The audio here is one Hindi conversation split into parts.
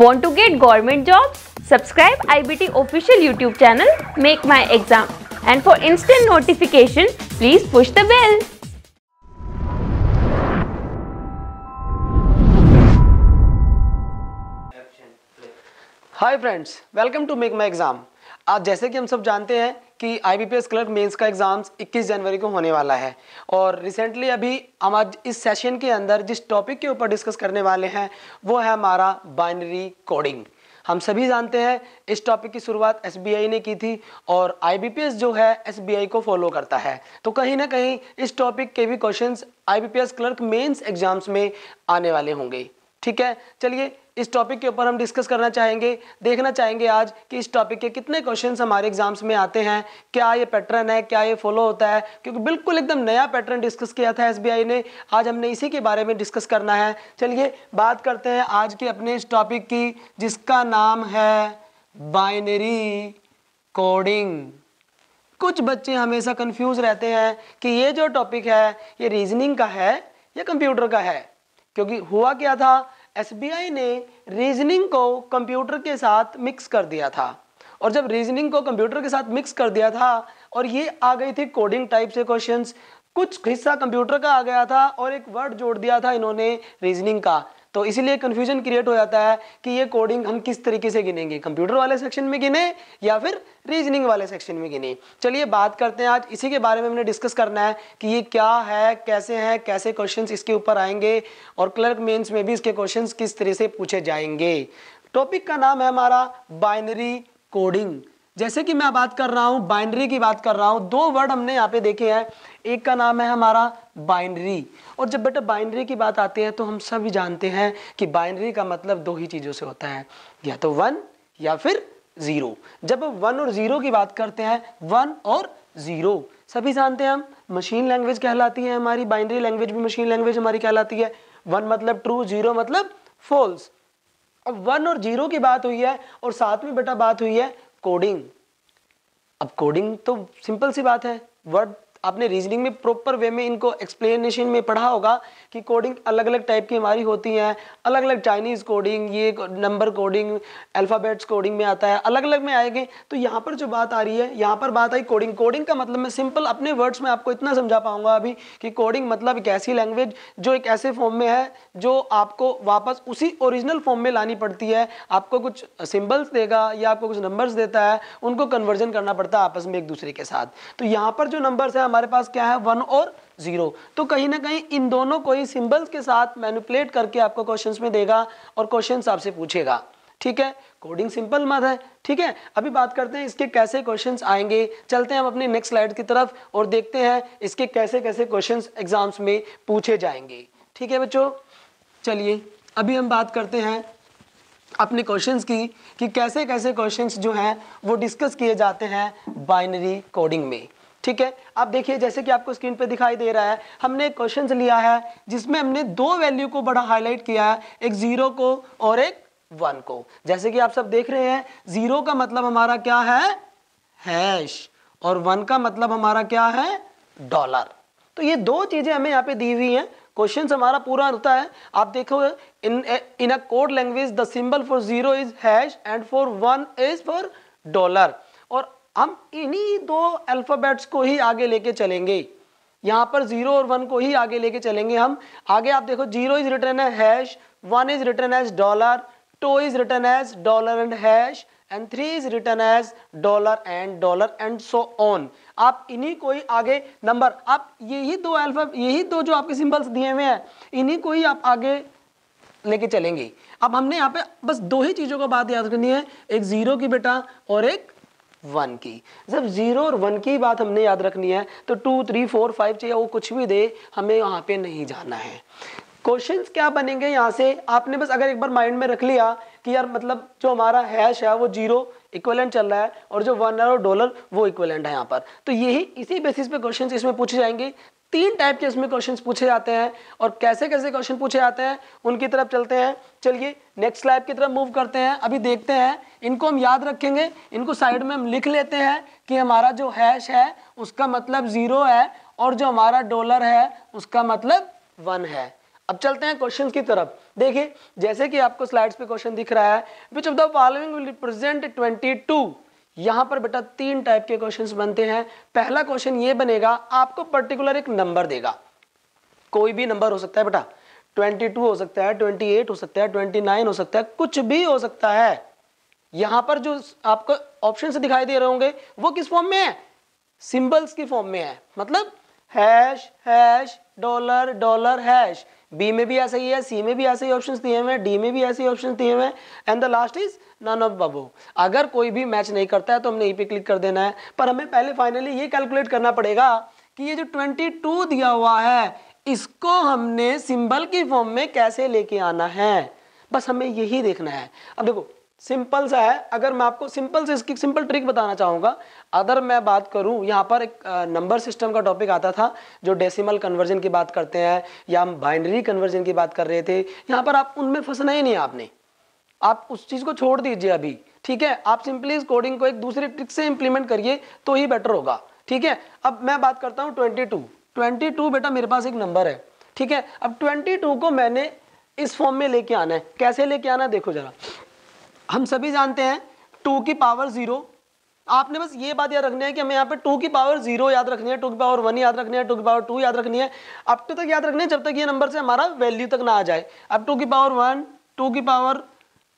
Want to get government jobs? Subscribe IBT official YouTube channel Make My Exam, and for instant notification, please push the bell. Hi friends, welcome to make my exam. आज जैसे कि हम सब जानते हैं कि IBPS क्लर्क मेंस का एग्ज़ाम्स 21 जनवरी को होने वाला है और रिसेंटली अभी हम आज इस सेशन के अंदर जिस टॉपिक के ऊपर डिस्कस करने वाले हैं वो है हमारा बाइनरी कोडिंग। हम सभी जानते हैं इस टॉपिक की शुरुआत SBI ने की थी और IBPS जो है SBI को फॉलो करता है, तो कहीं ना कहीं इस टॉपिक के भी questions IBPS clerk mains exams में आने वाले होंगे। ठीक है, चलिए इस टॉपिक के ऊपर हम डिस्कस करना चाहेंगे, देखना चाहेंगे आज कि इस टॉपिक के कितने क्वेश्चंस हमारे एग्जाम्स में आते हैं, क्या ये पैटर्न है, क्या ये फॉलो होता है, क्योंकि बिल्कुल एकदम नया पैटर्न डिस्कस किया था SBI ने। आज हमने इसी के बारे में डिस्कस करना है। चलिए बात करते हैं आज के अपने इस टॉपिक की, जिसका नाम है बाइनरी कोडिंग। कुछ बच्चे हमेशा कंफ्यूज रहते हैं कि ये जो टॉपिक है ये रीजनिंग का है या कंप्यूटर का है, क्योंकि हुआ क्या था, SBI ने रीजनिंग को कंप्यूटर के साथ मिक्स कर दिया था, और जब रीजनिंग को कंप्यूटर के साथ मिक्स कर दिया था और ये आ गई थी कोडिंग टाइप से क्वेश्चंस, कुछ हिस्सा कंप्यूटर का आ गया था और एक वर्ड जोड़ दिया था इन्होंने रीजनिंग का, तो इसीलिए कंफ्यूजन क्रिएट हो जाता है कि ये कोडिंग हम किस तरीके से गिनेंगे, कंप्यूटर वाले सेक्शन में गिने या फिर रीजनिंग वाले सेक्शन में गिने। चलिए बात करते हैं, आज इसी के बारे में हमने डिस्कस करना है कि ये क्या है, कैसे क्वेश्चंस इसके ऊपर आएंगे और क्लर्क मेंस में भी इसके क्वेश्चंस किस तरह से पूछे जाएंगे। टॉपिक का नाम है हमारा बाइनरी कोडिंग। जैसे कि मैं बात कर रहा हूं, बाइनरी की बात कर रहा हूं, दो वर्ड हमने यहाँ पे देखे हैं, एक का नाम है हमारा बाइनरी, और जब बेटा बाइनरी की बात आती है तो हम सभी जानते हैं कि बाइनरी का मतलब दो ही चीज़ों से होता है, या तो 1 या फिर 0। जब 1 और 0 की बात करते हैं, 1 और 0 सभी जानते हैं हम मशीन लैंग्वेज कहलाती है हमारी, बाइनरी लैंग्वेज भी मशीन लैंग्वेज हमारी कहलाती है। 1 मतलब ट्रू, 0 मतलब फॉल्स। अब 1 और 0 की बात हुई है और साथ में बेटा बात हुई है कोडिंग। अब कोडिंग तो सिंपल सी बात है, वर्ड आपने रीजनिंग में प्रॉपर वे में इनको एक्सप्लेनेशन में पढ़ा होगा कि कोडिंग अलग अलग टाइप की हमारी होती हैं, अलग अलग चाइनीज़ कोडिंग, ये नंबर कोडिंग, अल्फ़ाबेट्स कोडिंग में आता है, अलग अलग में आएंगे। तो यहाँ पर जो बात आ रही है, यहाँ पर बात आई कोडिंग। कोडिंग का मतलब मैं सिंपल अपने वर्ड्स में आपको इतना समझा पाऊंगा अभी कि कोडिंग मतलब एक ऐसी लैंग्वेज जो एक ऐसे फॉर्म में है जो आपको वापस उसी ओरिजिनल फॉर्म में लानी पड़ती है। आपको कुछ सिम्बल्स देगा या आपको कुछ नंबर्स देता है, उनको कन्वर्जन करना पड़ता है आपस में एक दूसरे के साथ। तो यहाँ पर जो नंबर्स है हमारे पास क्या है, 1 और 0, तो कहीं ना कहीं इन दोनों को ही सिंबल्स के साथ मैनिपुलेट करके आपको क्वेश्चंस में देगा और क्वेश्चंस आपसे पूछेगा। ठीक है, कोडिंग सिंपल मत है। ठीक है, अभी बात करते हैं इसके कैसे क्वेश्चंस आएंगे। चलते हैं हम अपनी नेक्स्ट स्लाइड की तरफ और देखते हैं इसके कैसे कैसे क्वेश्चंस एग्जाम्स में पूछे जाएंगे। ठीक है बच्चों, चलिए अभी हम बात करते हैं अपने क्वेश्चंस की कि कैसे कैसे क्वेश्चंस जो हैं वो डिस्कस किए जाते हैं बाइनरी कोडिंग में। ठीक है, आप देखिए जैसे कि आपको स्क्रीन पे दिखाई दे रहा है, हमने एक क्वेश्चन लिया है जिसमें हमने दो वैल्यू को बड़ा हाईलाइट किया है, एक 0 को और एक 1 को। जैसे कि आप सब देख रहे हैं, 0 का मतलब हमारा क्या है, हैश, और 1 का मतलब हमारा क्या है, डॉलर। तो ये दो चीजें हमें यहाँ पे दी हुई हैं। क्वेश्चन हमारा पूरा होता है, आप देखो in a code language the symbol for 0 is hash and for 1 is for dollar, और हम इन्हीं दो अल्फाबेट्स को ही आगे लेके चलेंगे। यहाँ पर 0 और 1 को ही आगे लेके चलेंगे हम। आगे आप देखो 0 is written as hash, 1 is written as dollar, 2 is written as dollar and hash, and 3 is written as dollar and so on. आप इन्हीं को ही आगे नंबर, आप यही दो जो आपके सिंबल्स दिए हुए हैं, इन्हीं को ही आप आगे लेके चलेंगे। अब हमने यहाँ पे बस दो ही चीजों को बात याद करनी है, एक 0 की बेटा और एक 1 की। जब 0 और 1 की बात हमने याद रखनी है तो 2, 3, 4, 5 चाहिए वो कुछ भी दे, हमें यहाँ पे नहीं जाना है। क्वेश्चंस क्या बनेंगे यहाँ से, आपने बस अगर एक बार माइंड में रख लिया कि यार मतलब जो हमारा हैश है वो 0 इक्विवेलेंट चल रहा है और जो 1 है और डॉलर वो इक्विवेलेंट है यहाँ पर, तो यही इसी बेसिस पे क्वेश्चंस इसमें पूछे जाएंगे। 3 टाइप के इसमें क्वेश्चंस पूछे जाते हैं, और कैसे कैसे क्वेश्चन पूछे जाते हैं उनकी तरफ चलते हैं। चलिए नेक्स्ट स्लाइड की तरफ मूव करते हैं। अभी देखते हैं, इनको हम याद रखेंगे, इनको साइड में हम लिख लेते हैं कि हमारा जो हैश है उसका मतलब 0 है और जो हमारा डॉलर है उसका मतलब 1 है। अब चलते हैं क्वेश्चन की तरफ। देखिए जैसे कि आपको स्लाइड्स पे क्वेश्चन दिख रहा है, which of the following will represent 22। यहाँ पर बेटा 3 टाइप के क्वेश्चंस बनते हैं। पहला क्वेश्चन ये बनेगा, आपको पर्टिकुलर एक नंबर देगा, कोई भी नंबर हो सकता है बेटा, 22 हो सकता है, 28 हो सकता है, 29 हो सकता है, कुछ भी हो सकता है। यहाँ पर जो आपको ऑप्शन से दिखाई दे रहे होंगे वो किस फॉर्म में है, सिंबल्स की फॉर्म में है, मतलब hash hash dollar dollar hash. B में भी ऐसा ही है, सी में भी ऐसे ही ऑप्शंस दिए हुए हैं, डी में भी ऐसे ही ऑप्शंस दिए हुए हैं, and the last is none of above. अगर कोई भी मैच नहीं करता है तो हमने ई पे क्लिक कर देना है, पर हमें पहले फाइनली ये कैलकुलेट करना पड़ेगा कि ये जो 22 दिया हुआ है इसको हमने सिंबल की फॉर्म में कैसे लेके आना है, बस हमें यही देखना है। अब देखो सिंपल सा है, अगर मैं आपको सिंपल से इसकी सिंपल ट्रिक बताना चाहूँगा। अगर मैं बात करूँ, यहाँ पर एक नंबर सिस्टम का टॉपिक आता था जो डेसिमल कन्वर्जन की बात करते हैं या हम बाइनरी कन्वर्जन की बात कर रहे थे, यहाँ पर आप उनमें फंसना ही नहीं, आपने आप उस चीज़ को छोड़ दीजिए अभी, ठीक है। आप सिंपली इस कोडिंग को एक दूसरे ट्रिक से इंप्लीमेंट करिए तो ही बेटर होगा, ठीक है। अब मैं बात करता हूँ 22 बेटा मेरे पास एक नंबर है, ठीक है। अब 22 को मैंने इस फॉर्म में लेके आना है, कैसे लेके आना है देखो जरा। हम सभी जानते हैं 2 की पावर 0, आपने बस ये बात याद रखनी है कि हमें यहाँ पे 2 की पावर 0 याद रखनी है, 2 की पावर 1 याद रखनी है, 2 की पावर 2 याद रखनी है, अप टू तक याद रखनी है जब तक ये नंबर से हमारा वैल्यू तक ना आ जाए। अब 2 की पावर 1, 2 की पावर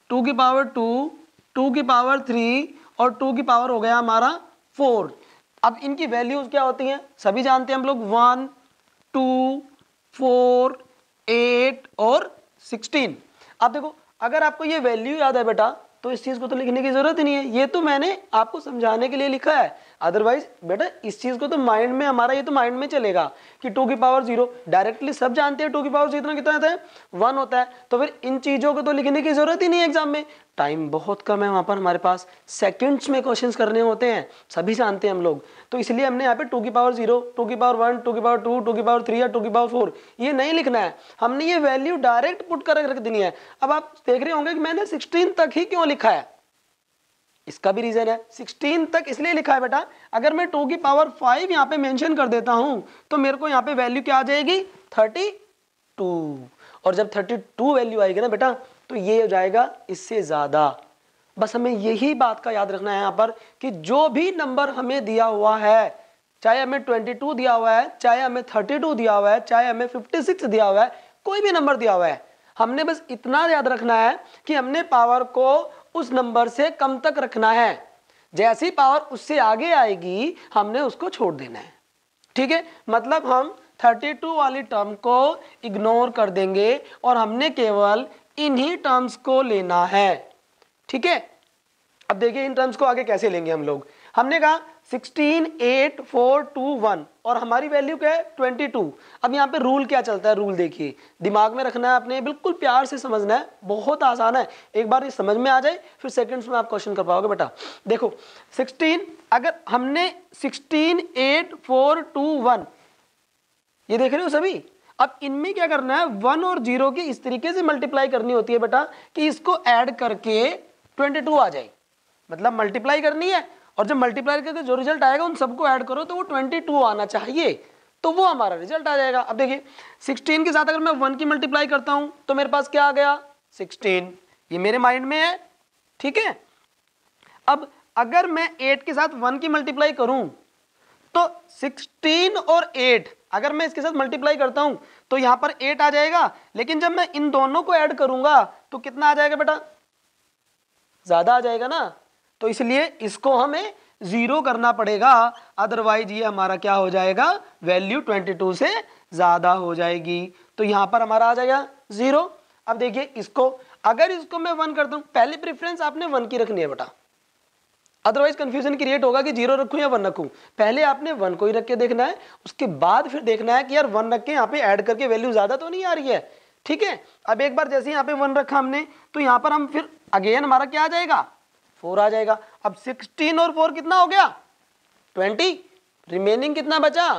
2 की पावर 2, 2 की पावर 3 और 2 की पावर हो गया हमारा 4। अब इनकी वैल्यूज क्या होती हैं सभी जानते हैं हम लोग, 1, 2, 4, 8 और 16। अब देखो अगर आपको ये वैल्यू याद है बेटा तो इस चीज को तो लिखने की जरूरत ही नहीं है, ये तो मैंने आपको समझाने के लिए लिखा है। अदरवाइज बेटा इस चीज को तो माइंड में हमारा, ये तो माइंड में चलेगा कि 2 की पावर 0 डायरेक्टली सब जानते हैं, 2 की पावर 0 कितना होता है 1 होता है, तो फिर इन चीजों को तो लिखने की जरूरत ही नहीं है एग्जाम में। टाइम बहुत कम है वहां पर, हमारे पास सेकंड्स में क्वेश्चंस करने होते हैं, सभी जानते हैं हम लोग, तो इसलिए हमने यहाँ पे 2 की पावर 0, 2 की पावर 1, 2 की पावर 2, 2 की पावर 3 या 2 की पावर 4 ये नहीं लिखना है, हमने ये वैल्यू डायरेक्ट पुट कर रख देनी है। अब आप देख रहे होंगे कि मैंने 16 तक ही क्यों लिखा है, इसका भी रीजन है। 16 तक इसलिए लिखा है बेटा, अगर मैं 2 की पावर 5 यहाँ पे मेंशन कर देता हूं तो मेरे को यहाँ पे वैल्यू क्या आ जाएगी 32, और जब 32 वैल्यू आएगी ना बेटा तो ये हो जाएगा इससे ज्यादा। बस हमें यही बात का याद रखना है यहाँ पर कि जो भी नंबर हमें दिया हुआ है, चाहे हमें 22 दिया हुआ है, चाहे हमें 32 दिया हुआ है, चाहे हमें 56 दिया हुआ है, कोई भी नंबर दिया हुआ है, हमने बस इतना याद रखना है कि हमने पावर को उस नंबर से कम तक रखना है, जैसी पावर उससे आगे आएगी हमने उसको छोड़ देना है, ठीक है। मतलब हम 32 वाली टर्म को इग्नोर कर देंगे और हमने केवल इन्हीं टर्म्स को लेना है, ठीक है। अब देखिए इन टर्म्स को आगे कैसे लेंगे हम लोग। हमने कहा 16, 8, 4, 2, 1 और हमारी वैल्यू क्या है 22। अब यहाँ पे रूल क्या चलता है, रूल देखिए दिमाग में रखना है आपने, बिल्कुल प्यार से समझना है, बहुत आसान है, एक बार ये समझ में आ जाए फिर सेकंड्स में आप क्वेश्चन कर पाओगे बेटा। देखो 16, अगर हमने 16, 8, 4, 2, 1 ये देख रहे हो सभी, अब इनमें क्या करना है 1 और 0 की इस तरीके से मल्टीप्लाई करनी होती है बेटा कि इसको ऐड करके 22 आ जाए, मतलब मल्टीप्लाई करनी है और जब मल्टीप्लाई करके जो रिजल्ट आएगा उन सबको ऐड करो तो वो 22 आना चाहिए, तो वो हमारा रिजल्ट आ जाएगा। अब देखिए 16 के साथ अगर मैं 1 की मल्टीप्लाई करता हूं तो मेरे पास क्या आ गया 16, ये मेरे माइंड में है, ठीक है। अब अगर मैं 8 के साथ 1 की मल्टीप्लाई करूं तो 16 और 8 अगर मैं इसके साथ मल्टीप्लाई करता हूं तो यहां पर 8 आ जाएगा, लेकिन जब मैं इन दोनों को ऐड करूंगा तो कितना आ जाएगा बेटा, ज्यादा आ जाएगा ना, तो इसलिए इसको हमें 0 करना पड़ेगा, अदरवाइज ये हमारा क्या हो जाएगा वैल्यू 22 से ज्यादा हो जाएगी, तो यहां पर हमारा आ जाएगा 0। अब देखिए इसको, अगर इसको मैं 1 करता हूं, पहले प्रेफरेंस आपने 1 की रखनी है बेटा, अदरवाइज कंफ्यूजन क्रिएट होगा कि 0 रखूं या 1 रखूं। पहले आपने 1 को ही रख के देखना है, उसके बाद फिर देखना है कि यार 1 रख के यहाँ पे ऐड करके वैल्यू ज्यादा तो नहीं आ रही है, ठीक है। अब एक बार जैसे यहाँ पे 1 रखा हमने तो यहाँ पर हम फिर अगेन हमारा क्या आ जाएगा 4 आ जाएगा। अब 16 और 4 कितना हो गया 20, रिमेनिंग कितना बचा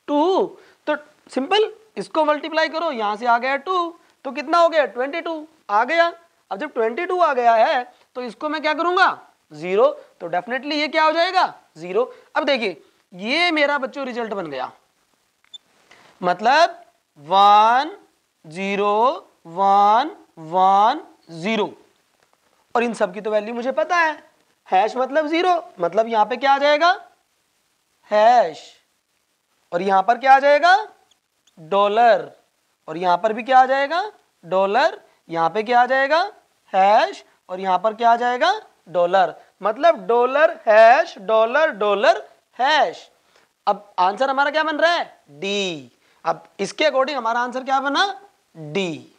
2, तो सिंपल इसको मल्टीप्लाई करो, यहां से आ गया 2 तो कितना हो गया 22 आ गया। अब जब 22 आ गया है तो इसको मैं क्या करूंगा 0, तो डेफिनेटली ये क्या हो जाएगा 0। अब देखिए ये मेरा बच्चों रिजल्ट बन गया, मतलब 1 0 1 1 0 और इन सब की तो वैल्यू मुझे पता है। हैश मतलब 0, मतलब यहां पे क्या आ जाएगा हैश, और यहां पर क्या आ जाएगा डॉलर, और यहां पर भी क्या आ जाएगा डॉलर, यहां पे क्या आ जाएगा हैश, और यहां पर क्या आ जाएगा डॉलर, मतलब dollar hash dollar dollar hash. अब आंसर हमारा क्या बन रहा है डी। अब इसके अकॉर्डिंग हमारा आंसर क्या बना डी।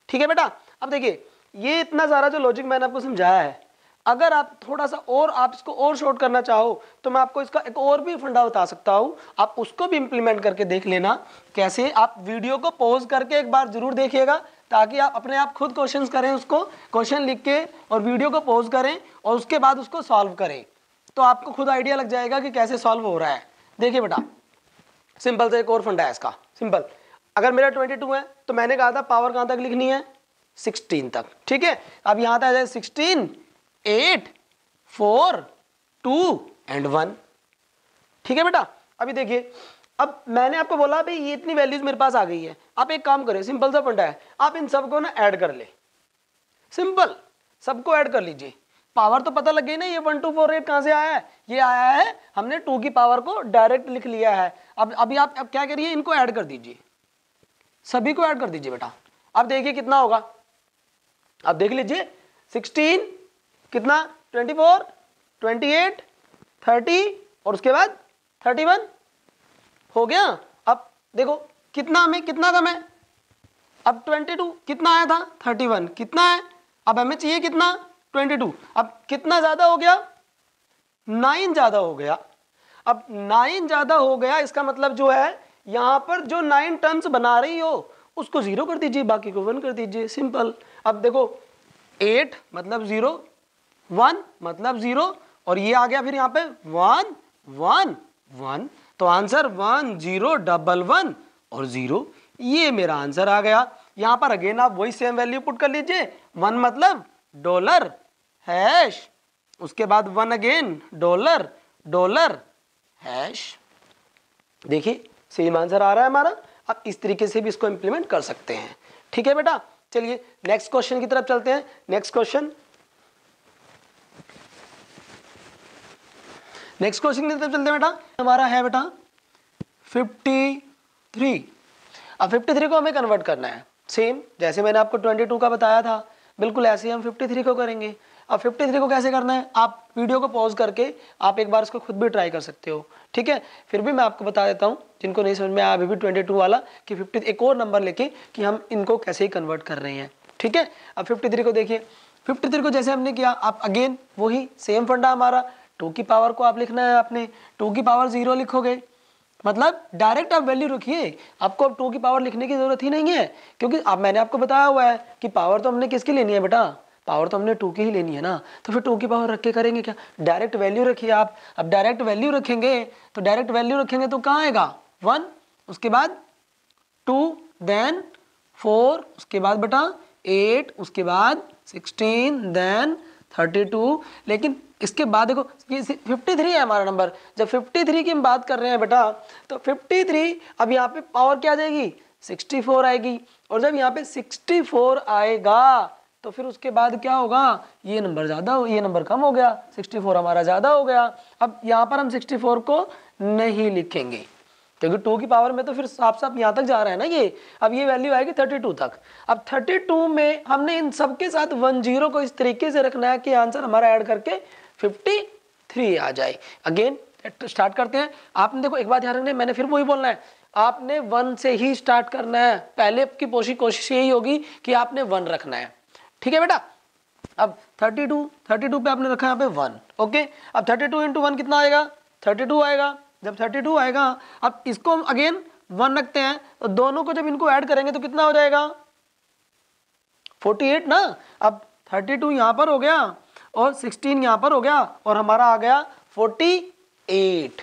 ठीक है बेटा। अब देखिए ये इतना सारा जो लॉजिक मैंने आपको समझाया है, अगर आप थोड़ा सा और आप इसको और शॉर्ट करना चाहो तो मैं आपको इसका एक और भी फंडा बता सकता हूं, आप उसको भी इंप्लीमेंट करके देख लेना। कैसे? आप वीडियो को पॉज करके एक बार जरूर देखिएगा ताकि आप अपने आप खुद क्वेश्चंस करें, उसको क्वेश्चन लिख के और वीडियो को पॉज करें और उसके बाद उसको सॉल्व करें, तो आपको खुद आइडिया लग जाएगा कि कैसे सॉल्व हो रहा है। देखिए बेटा सिंपल से एक और फंडा है इसका। सिंपल, अगर मेरा 22 है तो मैंने कहा था पावर कहां तक लिखनी है 16 तक। ठीक है, अब यहां तक आ जाए 16 8 4 2 एंड 1। ठीक है बेटा। अभी देखिए अब मैंने आपको बोला भाई ये इतनी वैल्यूज मेरे पास आ गई है, आप एक काम करें, सिंपल सा फंडा है, आप इन सबको ना ऐड कर ले। सिंपल, सबको ऐड कर लीजिए। पावर तो पता लग गई ना, ये 1 2 4 8 कहां से आया है, ये आया है हमने 2 की पावर को डायरेक्ट लिख लिया है। अब अभी आप अब क्या करिए, इनको ऐड कर दीजिए, सभी को ऐड कर दीजिए बेटा। अब देखिए कितना होगा, अब देख लीजिए 16 कितना 24 28 30 और उसके बाद 31 हो गया। अब देखो कितना हमें कितना कम है, अब 22 कितना आया था 31 कितना है, अब हमें चाहिए कितना 22, अब कितना ज्यादा हो गया 9 ज्यादा हो गया। अब 9 ज्यादा हो गया, इसका मतलब जो है यहां पर जो 9 टर्म्स बना रही हो उसको 0 कर दीजिए, बाकी को 1 कर दीजिए, सिंपल। अब देखो 8 मतलब 0 1 मतलब 0 और ये आ गया फिर यहाँ पे 1 1 1, तो आंसर 1 0 1 1 और 0, ये मेरा आंसर आ गया। यहां पर अगेन आप वही सेम वैल्यू पुट कर लीजिए, 1 मतलब डॉलर हैश, उसके बाद 1 अगेन डॉलर डॉलर हैश। देखिए सेम आंसर आ रहा है हमारा। आप इस तरीके से भी इसको इंप्लीमेंट कर सकते हैं। ठीक है बेटा, चलिए नेक्स्ट क्वेश्चन की तरफ चलते हैं। नेक्स्ट क्वेश्चन की तरफ चलते हैं बेटा। हमारा है बेटा 53। अब 53 को हमें कन्वर्ट करना है, सेम जैसे मैंने आपको 22 का बताया था, बिल्कुल ऐसे ही हम 53 को करेंगे। अब 53 को कैसे करना है, आप वीडियो को पॉज करके आप एक बार इसको खुद भी ट्राई कर सकते हो। ठीक है, फिर भी मैं आपको बता देता हूँ जिनको नहीं समझ में आया अभी भी 22 वाला, कि 50 एक और नंबर लेके कि हम इनको कैसे ही कन्वर्ट कर रहे हैं। ठीक है, अब 53 को देखिए, 53 को जैसे हमने किया, आप अगेन वही सेम फंडा हमारा, 2 की पावर को आप लिखना है, आपने 2 की पावर 0 लिखोगे, मतलब डायरेक्ट आप वैल्यू रखिए, आपको अब 2 की पावर लिखने की जरूरत ही नहीं है, क्योंकि अब मैंने आपको बताया हुआ है कि पावर तो हमने किसकी लेनी है बेटा, पावर तो हमने 2 की ही लेनी है ना, तो फिर 2 की पावर रख के करेंगे क्या, डायरेक्ट वैल्यू रखिए आप। अब डायरेक्ट वैल्यू रखेंगे तो कहाँ आएगा 1, उसके बाद 2, देन 4, उसके बाद बेटा 8, उसके बाद 16, देन 32। लेकिन इसके बाद देखो ये 53 है हमारा नंबर, जब 53 की हम बात कर रहे हैं बेटा, तो 53 अब यहाँ पे पावर क्या आ जाएगी 64 आएगी, और जब यहाँ पे 64 आएगा तो फिर उसके बाद क्या होगा, ये नंबर ज़्यादा, ये नंबर कम हो गया, 64 हमारा ज़्यादा हो गया। अब यहाँ पर हम 64 को नहीं लिखेंगे क्योंकि 2 की पावर में तो फिर साफ साफ यहाँ तक जा रहा है ना ये। अब ये वैल्यू आएगी 32 तक। अब 32 में हमने इन सब के साथ 10 को इस तरीके से रखना है कि आंसर हमारा ऐड करके 53 आ जाए। अगेन स्टार्ट करते हैं। आपने देखो एक बात ध्यान रखना है, मैंने फिर वही बोलना है, आपने 1 से ही स्टार्ट करना है। पहले की कोशिश यही होगी कि आपने 1 रखना है। ठीक है बेटा। अब 32 पे आपने रखा है यहाँ पे 1। ओके, अब 32 इंटू 1 कितना आएगा 32 आएगा। जब 32 आएगा, अब इसको हम अगेन 1 रखते हैं, तो दोनों को जब इनको ऐड करेंगे तो कितना हो जाएगा 48 ना। अब 32 यहाँ पर हो गया और 16 यहाँ पर हो गया और हमारा आ गया 48।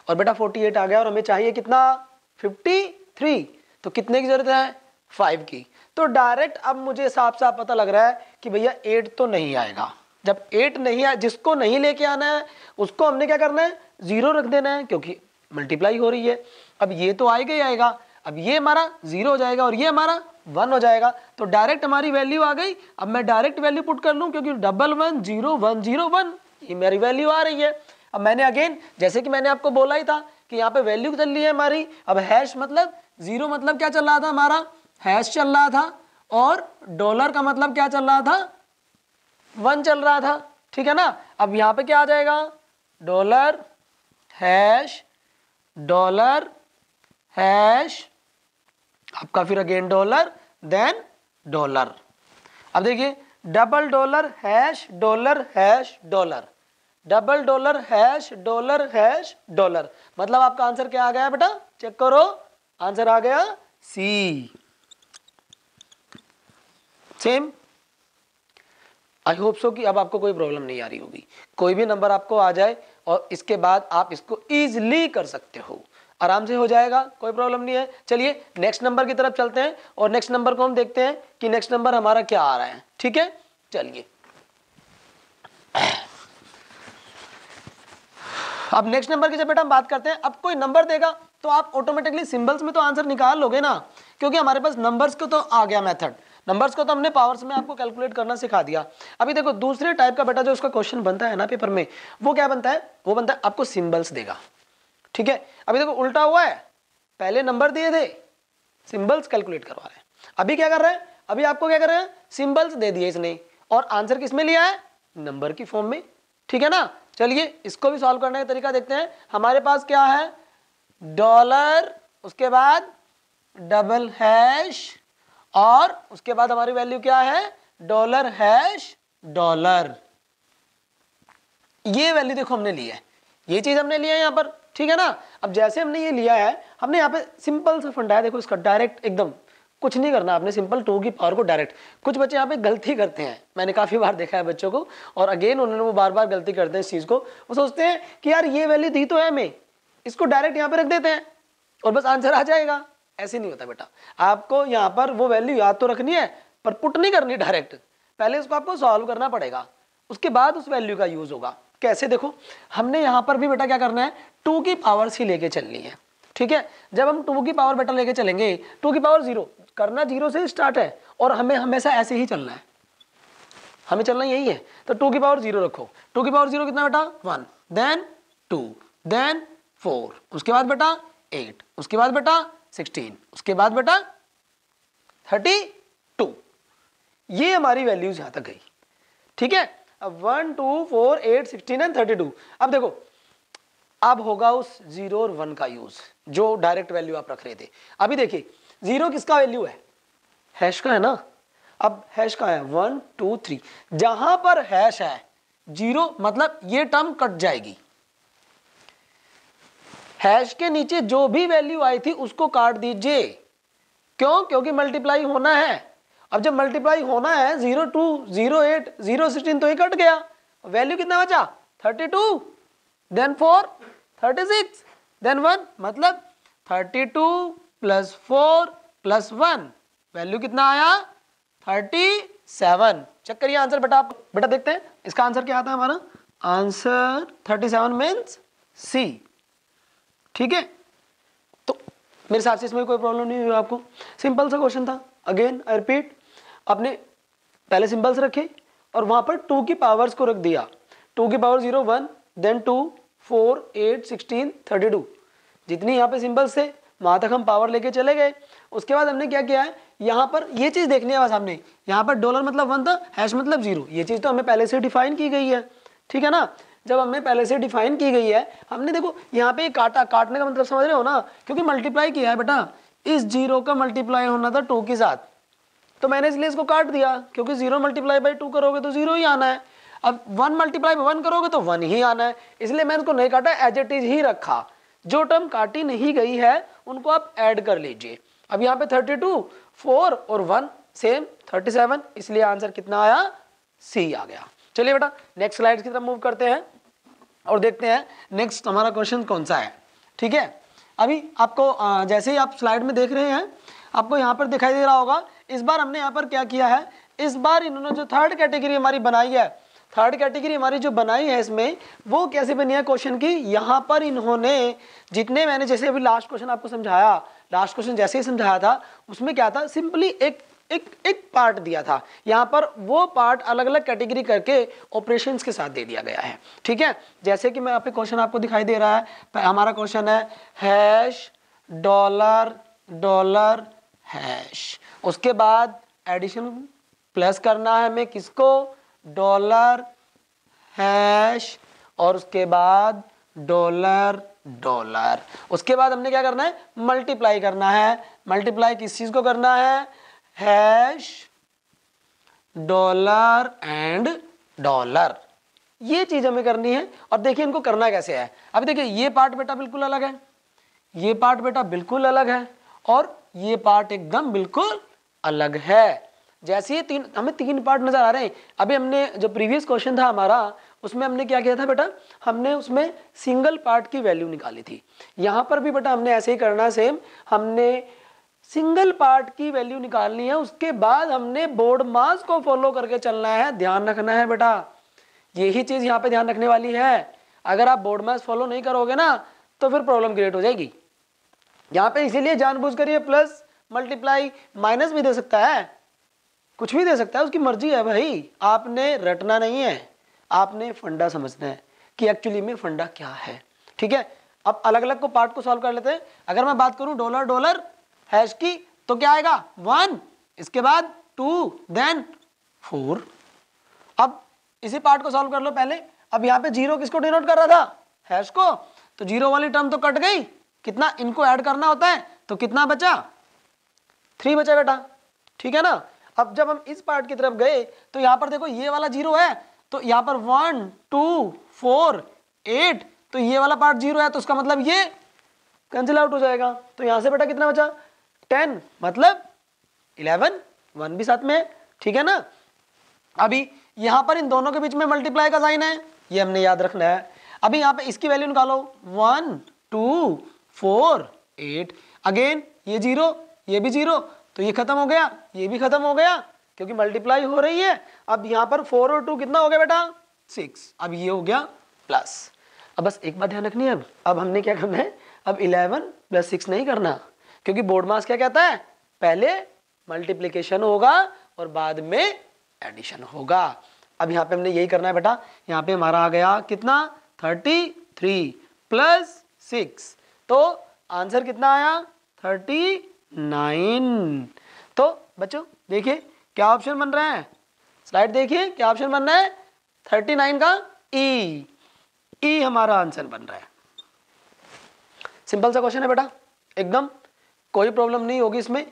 और बेटा 48 आ गया और हमें चाहिए कितना 53। तो कितने की जरूरत है 5 की। तो डायरेक्ट अब मुझे साफ साफ पता लग रहा है कि भैया 8 तो नहीं आएगा। जब 8 नहीं आए, जिसको नहीं लेके आना है उसको हमने क्या करना है 0 रख देना है, क्योंकि मल्टीप्लाई हो रही है। अब ये तो आएगा ही आएगा, अब ये हमारा 0 हो जाएगा और ये हमारा 1 हो जाएगा। तो डायरेक्ट हमारी वैल्यू आ गई। अब मैं डायरेक्ट वैल्यू पुट कर लूँ क्योंकि 11010101 ये मेरी वैल्यू आ रही है। अब मैंने अगेन जैसे कि मैंने आपको बोला ही था कि यहाँ पे वैल्यू चल रही है हमारी। अब हैश मतलब 0 मतलब क्या चल रहा था हमारा, हैश चल रहा था, और डॉलर का मतलब क्या चल रहा था, 1 चल रहा था, ठीक है ना। अब यहाँ पे क्या आ जाएगा, डॉलर हैश आपका, फिर अगेन डॉलर, देन डॉलर। अब देखिए double dollar hash dollar, double dollar hash dollar, मतलब आपका आंसर क्या आ गया बेटा, चेक करो, आंसर आ गया सी। सेम, आई होप सो कि अब आपको कोई प्रॉब्लम नहीं आ रही होगी। कोई भी नंबर आपको आ जाए और इसके बाद आप इसको इजीली कर सकते हो, आराम से हो जाएगा, कोई प्रॉब्लम नहीं है। चलिए नेक्स्ट नंबर की तरफ चलते हैं और नेक्स्ट नंबर को हम देखते हैं कि नेक्स्ट नंबर हमारा क्या आ रहा है, ठीक है। चलिए अब नेक्स्ट नंबर की जब बेटा हम बात करते हैं, अब कोई नंबर देगा तो आप ऑटोमेटिकली सिंबल्स में तो आंसर निकाल लोगे ना, क्योंकि हमारे पास नंबर्स को तो आ गया मेथड, नंबर्स को तो हमने पावर्स में आपको कैलकुलेट करना सिखा दिया। अभी देखो दूसरे टाइप का बेटा जो उसका क्वेश्चन बनता है ना पेपर में, वो क्या बनता है, वो बनता है आपको सिंबल्स देगा, ठीक है। अभी देखो उल्टा हुआ है, पहले नंबर दिए थे, सिंबल्स कैलकुलेट करवा रहे हैं। अभी क्या कर रहे हैं, अभी आपको क्या कर रहे हैं, सिंबल्स दे दिए इसने और आंसर किस में लिया है, नंबर की फॉर्म में, ठीक है ना। चलिए इसको भी सॉल्व करने का तरीका देखते हैं। हमारे पास क्या है, डॉलर, उसके बाद डबल हैश, और उसके बाद हमारी वैल्यू क्या है, डॉलर हैश डॉलर। ये वैल्यू देखो हमने ली है, ये चीज हमने लिया है यहाँ पर, ठीक है ना। अब जैसे हमने ये लिया है, हमने यहाँ पे सिंपल सा फंडा है, देखो इसका डायरेक्ट एकदम कुछ नहीं करना आपने, सिंपल 2 की पावर को डायरेक्ट। कुछ बच्चे यहाँ पे गलती करते हैं, मैंने काफी बार देखा है बच्चों को, और अगेन उन्होंने वो बार बार गलती करते हैं इस चीज को। वो सोचते हैं कि यार ये वैल्यू दी तो है हमें, इसको डायरेक्ट यहाँ पे रख देते हैं और बस आंसर आ जाएगा। ऐसे नहीं होता बेटा, आपको यहाँ पर वो वैल्यू याद तो रखनी है पर पुट नहीं करनी डायरेक्ट, पहले उसको आपको सॉल्व करना पड़ेगा, उसके बाद उस वैल्यू का यूज होगा। कैसे, देखो हमने यहाँ पर भी बेटा क्या करना है, 2 की पावर्स ही लेके चलनी है, ठीक है। जब हम 2 की पावर बेटा लेके चलेंगे, 2 की पावर 0 करना, 0 से स्टार्ट है और हमें हमेशा ऐसे ही चलना है, हमें चलना यही है। तो 2 की पावर 0 रखो, 2 की पावर 0 कितना बेटा, 1, देन 2, देन 4, उसके बाद बेटा 8, उसके बाद बेटा 16, उसके बाद बेटा 32। ये हमारी वैल्यूज यहां तक गई, ठीक है। अब 1 2 4 8 16 एंड 32। अब देखो अब होगा उस 0 और 1 का यूज, जो डायरेक्ट वैल्यू आप रख रहे थे। अभी देखिए 0 किसका वैल्यू है, हैश का है ना। अब हैश का है 1 2 3, जहां पर हैश है 0 मतलब ये टर्म कट जाएगी, हैश के नीचे जो भी वैल्यू आई थी उसको काट दीजिए। क्यों, क्योंकि मल्टीप्लाई होना है। अब जब मल्टीप्लाई होना है 02 08 016 तो ये कट गया, वैल्यू कितना बचा 32, देन 4 36, देन 1, मतलब 32 + 4 + 1, वैल्यू कितना आया 37। चेक करिए आंसर बेटा, आप बेटा देखते हैं इसका आंसर क्या आता है हमारा, आंसर 37 मीन्स सी, ठीक है। तो मेरे साथ से इसमें कोई प्रॉब्लम नहीं हुई आपको, सिंपल सा क्वेश्चन था। अगेन आई रिपीट, आपने पहले सिंबल्स रखे और वहां पर 2 की पावर्स को रख दिया, 2 की पावर 0 1, देन 2 4 8 16 32, जितनी यहाँ पे सिंबल्स थे वहां तक हम पावर लेके चले गए। उसके बाद हमने क्या किया है, यहाँ पर ये चीज देखनी है बस हमने, यहाँ पर डॉलर मतलब 1 था, हैश मतलब 0, ये चीज तो हमें पहले से डिफाइन की गई है, ठीक है ना। जब हमें पहले से डिफाइन की गई है, हमने देखो यहाँ पे काटा, काटने का मतलब समझ रहे हो ना, क्योंकि मल्टीप्लाई किया है बेटा, इस 0 का मल्टीप्लाई होना था 2 के साथ, तो मैंने इसलिए इसको काट दिया, क्योंकि 0 × 2 करोगे तो 0 ही आना है। अब 1 × 1 करोगे तो 1 ही आना है, इसलिए मैंने इसको नहीं काटा, एज इट इज ही रखा। जो टर्म काटी नहीं गई है उनको आप ऐड कर लीजिए। अब यहाँ पे 32 4 और 1 सेम 37, इसलिए आंसर कितना आया, सी आ गया। चलिए बेटा नेक्स्ट स्लाइड की तरफ मूव करते हैं और देखते हैं नेक्स्ट हमारा क्वेश्चन कौन सा है, ठीक है। अभी आपको जैसे ही आप स्लाइड में देख रहे हैं, आपको यहाँ पर दिखाई दे रहा होगा, इस बार हमने यहाँ पर क्या किया है, इस बार इन्होंने जो थर्ड कैटेगरी हमारी बनाई है, थर्ड कैटेगरी हमारी जो बनाई है इसमें, वो कैसे बनी है क्वेश्चन की, यहाँ पर इन्होंने जितने मैंने जैसे अभी लास्ट क्वेश्चन आपको समझाया, लास्ट क्वेश्चन जैसे ही समझाया था उसमें क्या था, सिंपली एक एक एक पार्ट दिया था, यहाँ पर वो पार्ट अलग अलग कैटेगरी करके ऑपरेशंस के साथ दे दिया गया है। ठीक है, जैसे कि मैं यहाँ पे क्वेश्चन आपको दिखाई दे रहा है, हमारा क्वेश्चन है हैश डॉलर डॉलर हैश, उसके बाद एडिशन प्लस करना है हमें किसको, डॉलर हैश, और उसके बाद डॉलर डॉलर, उसके बाद हमने क्या करना है, मल्टीप्लाई करना है। मल्टीप्लाई किस चीज को करना है, हैश डॉलर एंड डॉलर, ये चीज हमें करनी है। और देखिए इनको करना कैसे है, अभी देखिए ये पार्ट बेटा बिल्कुल अलग है, ये पार्ट बेटा बिल्कुल अलग है, और ये पार्ट एकदम बिल्कुल अलग है। जैसे ये तीन, हमें तीन पार्ट नजर आ रहे हैं। अभी हमने जो प्रीवियस क्वेश्चन था हमारा, उसमें हमने क्या किया था बेटा, हमने उसमें सिंगल पार्ट की वैल्यू निकाली थी। यहाँ पर भी बेटा हमने ऐसे ही करना, सेम हमने सिंगल पार्ट की वैल्यू निकालनी है, उसके बाद हमने बोर्ड मास को फॉलो करके चलना है। ध्यान रखना है बेटा, यही चीज यहाँ पे ध्यान रखने वाली है। अगर आप बोर्ड मास फॉलो नहीं करोगे ना तो फिर प्रॉब्लम क्रिएट हो जाएगी। यहाँ पे इसीलिए जानबूझ कर ये प्लस मल्टीप्लाई माइनस भी दे सकता है, कुछ भी दे सकता है, उसकी मर्जी है भाई। आपने रटना नहीं है, आपने फंडा समझना है कि एक्चुअली में फंडा क्या है। ठीक है, अब अलग अलग को पार्ट को सॉल्व कर लेते हैं। अगर मैं बात करूं डॉलर डॉलर हैश की तो क्या आएगा 1, इसके बाद 2, देन 4। अब इसी पार्ट को सॉल्व कर लो पहले। अब यहाँ पे 0 किसको डिनोट कर रहा था, हैश को, तो 0 वाली टर्म तो कट गई, कितना इनको ऐड करना होता है, तो कितना बचा, 3 बचा बेटा। ठीक है ना, अब जब हम इस पार्ट की तरफ गए तो यहाँ पर देखो ये वाला 0 है, तो यहाँ पर 1 2 4 8, तो ये वाला पार्ट 0 है, तो उसका मतलब ये कैंसिल आउट हो जाएगा। तो यहाँ से बेटा कितना बचा 10, मतलब 11, 1 भी साथ में है। ठीक है ना, अभी यहाँ पर इन दोनों के बीच में मल्टीप्लाई का साइन है, ये हमने याद रखना है। अभी यहाँ पे इसकी वैल्यू निकालो, 1 2 4 8, अगेन ये 0 ये भी 0, तो ये खत्म हो गया, ये भी खत्म हो गया, क्योंकि मल्टीप्लाई हो रही है। अब यहाँ पर 4 और 2 कितना हो गया बेटा 6, अब ये हो गया प्लस। अब बस एक बात ध्यान रखनी है, अब हमने क्या करना है, अब 11 + 6 नहीं करना, क्योंकि बोर्ड मास क्या कहता है, पहले मल्टीप्लिकेशन होगा और बाद में एडिशन होगा। अब यहाँ पे हमने यही करना है बेटा। यहाँ पे हमारा आ गया कितना 33 + 6, तो आंसर कितना आया 39। तो बच्चों देखिए क्या ऑप्शन बन रहा है, स्लाइड देखिए क्या ऑप्शन बन रहा है, 39 का ई हमारा आंसर बन रहा है। सिंपल सा क्वेश्चन है बेटा, एकदम कोई प्रॉब्लम नहीं होगी इसमें।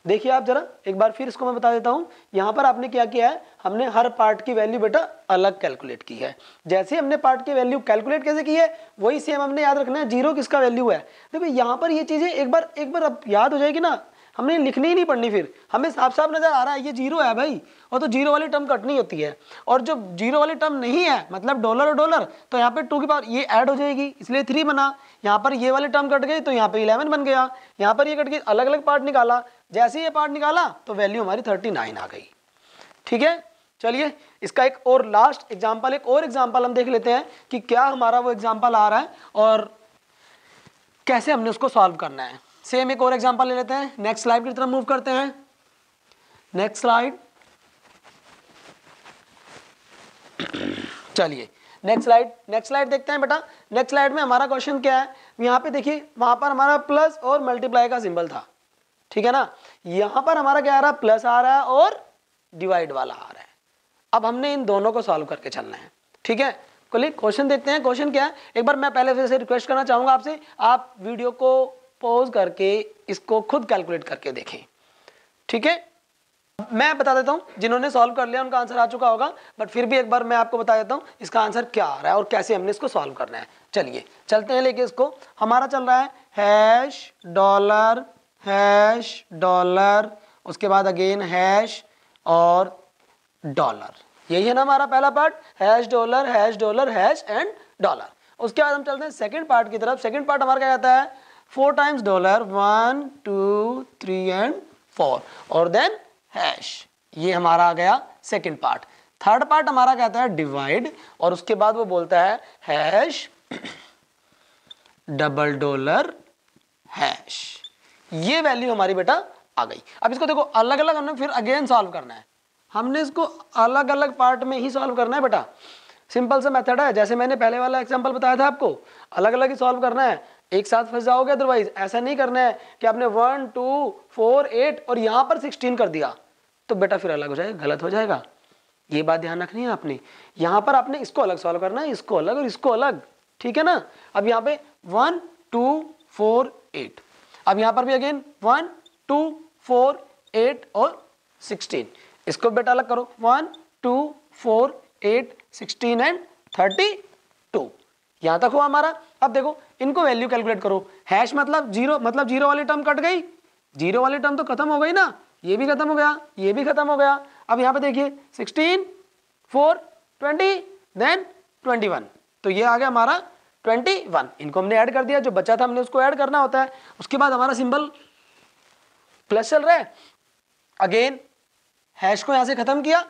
देखिए आप जरा एक बार फिर इसको मैं बता देता हूँ। यहाँ पर आपने क्या किया है, हमने हर पार्ट की वैल्यू बेटा अलग कैलकुलेट की है। जैसे हमने पार्ट की वैल्यू कैलकुलेट कैसे की है, वही सेम हमने याद रखना है, 0 किसका वैल्यू है। देखो यहाँ पर ये चीजें एक बार अब याद हो जाएगी ना, हमने लिखनी ही नहीं पड़नी, फिर हमें साफ साफ नजर आ रहा है ये 0 है भाई, और तो 0 वाली टर्म कटनी होती है। और जो 0 वाली टर्म नहीं है, मतलब डॉलर और डॉलर, तो यहाँ पे 2 की पावर ये ऐड हो जाएगी, इसलिए 3 बना। यहाँ पर ये वाली टर्म कट गई तो यहाँ पे 11 बन गया। यहाँ पर ये कट गई, अलग अलग पार्ट निकाला, जैसे ये पार्ट निकाला तो वैल्यू हमारी 39 आ गई। ठीक है, चलिए इसका एक और लास्ट एग्जाम्पल, एक और एग्जाम्पल हम देख लेते हैं कि क्या हमारा वो एग्जाम्पल आ रहा है और कैसे हमने उसको सॉल्व करना है। सेम एक और एग्जांपल ले लेते हैं, नेक्स्ट स्लाइड की तरफ मूव करते हैं। नेक्स्ट स्लाइड, चलिए नेक्स्ट स्लाइड देखते हैं बेटा। नेक्स्ट स्लाइड में हमारा क्वेश्चन क्या है, यहाँ पे देखिए वहां पर हमारा प्लस और मल्टीप्लाई का सिंबल था, ठीक है ना। यहाँ पर हमारा क्या आ रहा है, प्लस आ रहा है और डिवाइड वाला आ रहा है। अब हमने इन दोनों को सॉल्व करके चलना है, ठीक है। क्वेश्चन देखते हैं, क्वेश्चन क्या है। एक बार मैं पहले फिर से रिक्वेस्ट करना चाहूंगा आपसे, आप वीडियो को पॉज करके इसको खुद कैलकुलेट करके देखें, ठीक है। मैं बता देता हूं, जिन्होंने सॉल्व कर लिया उनका आंसर आ चुका होगा, बट फिर भी एक बार मैं आपको बता देता हूं इसका आंसर क्या आ रहा है और कैसे हमने इसको सॉल्व करना है। चलिए चलते हैं लेके इसको। हमारा चल रहा है हैश डॉलर, उसके बाद अगेन हैश और डॉलर, यही है ना हमारा पहला part, hash dollar hash and dollar. उसके बाद हम चलते हैं सेकंड पार्ट की तरफ। सेकंड पार्ट हमारा क्या कहता है, 4 टाइम्स डॉलर, 1 2 3 एंड 4 और देन हैश, ये हमारा आ गया सेकंड पार्ट। थर्ड पार्ट हमारा कहता है डिवाइड, और उसके बाद वो बोलता है हैश डबल डॉलर हैश, ये वैल्यू हमारी बेटा आ गई। अब इसको देखो अलग अलग हमने फिर अगेन सॉल्व करना है, हमने इसको अलग अलग पार्ट में ही सॉल्व करना है बेटा। सिंपल सा मेथड है, जैसे मैंने पहले वाला एग्जांपल बताया था आपको, अलग अलग ही सॉल्व करना है, एक साथ फंस जाओगे। अदरवाइज ऐसा नहीं करना है कि आपने 1 2 4 8 और यहाँ पर 16 कर दिया तो बेटा फिर अलग हो जाएगा, गलत हो जाएगा। ये बात ध्यान रखनी है आपने। यहाँ पर आपने इसको अलग सॉल्व करना है, इसको अलग और इसको अलग, ठीक है ना। अब यहाँ पे 1 2 4 8, अब यहाँ पर भी अगेन 1 2 4 8 और 16, इसको बेटा अलग करो 1 2 4 8 16 एंड 32, यहाँ तक हुआ हमारा। अब देखो इनको वैल्यू कैलकुलेट करो। हैश मतलब जीरो, मतलब जीरो वाली टर्म कट गई, जीरो वाली टर्म तो खत्म हो गई ना, ये भी खत्म हो गया, ये भी खत्म हो गया। अब यहाँ पे देखिए 16 4 20 देन 21, तो ये आ गया हमारा 21। इनको हमने ऐड कर दिया, जो बचा था हमने उसको ऐड करना होता है। उसके बाद हमारा सिंबल प्लस चल रहा है, अगेन हैश को यहां से खत्म किया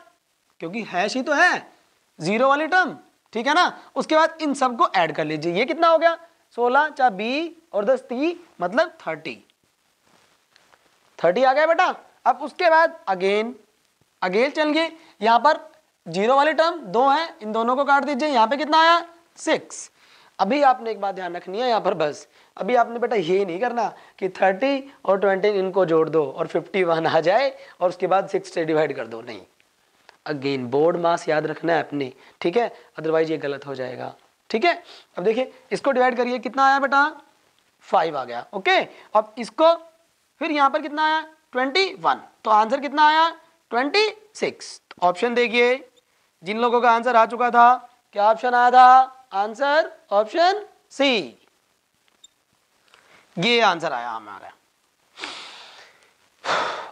क्योंकि हैश ही तो है जीरो वाली टर्म, ठीक है ना। उसके बाद इन सबको ऐड कर लीजिए, ये कितना हो गया 16 4 20 और 10 30 मतलब 30 आ गया बेटा। अब उसके बाद अगेन चल गए, यहां पर जीरो वाली टर्म दो है, इन दोनों को काट दीजिए, यहां पे कितना आया 6। अभी आपने एक बात ध्यान रखनी है यहाँ पर, बस अभी आपने बेटा ये नहीं करना कि 30 और 20 इनको जोड़ दो और 51 आ जाए और उसके बाद 6 से डिवाइड कर दो, नहीं। अगेन बोर्ड मास याद रखना है अपने, ठीक है, अदरवाइज ये गलत हो जाएगा, ठीक है। अब देखिए इसको डिवाइड करिए, कितना आया बेटा 5 आ गया, ओके। अब इसको फिर यहाँ पर कितना आया 21, तो आंसर कितना आया 26। ऑप्शन देखिए, जिन लोगों का आंसर आ चुका था, क्या ऑप्शन आया था, आंसर ऑप्शन सी, ये आंसर आया हमारा।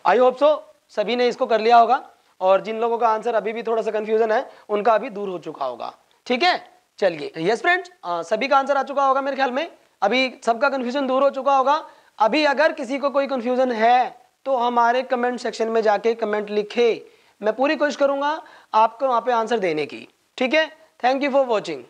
आई होप सो सभी ने इसको कर लिया होगा, और जिन लोगों का आंसर अभी भी थोड़ा सा कंफ्यूजन है उनका अभी दूर हो चुका होगा, ठीक है। चलिए यस फ्रेंड्स, सभी का आंसर आ चुका होगा मेरे ख्याल में, अभी सबका कंफ्यूजन दूर हो चुका होगा। अभी अगर किसी को कोई कंफ्यूजन है तो हमारे कमेंट सेक्शन में जाके कमेंट लिखे, मैं पूरी कोशिश करूंगा आपको वहां पे आंसर देने की, ठीक है। Thank you for watching.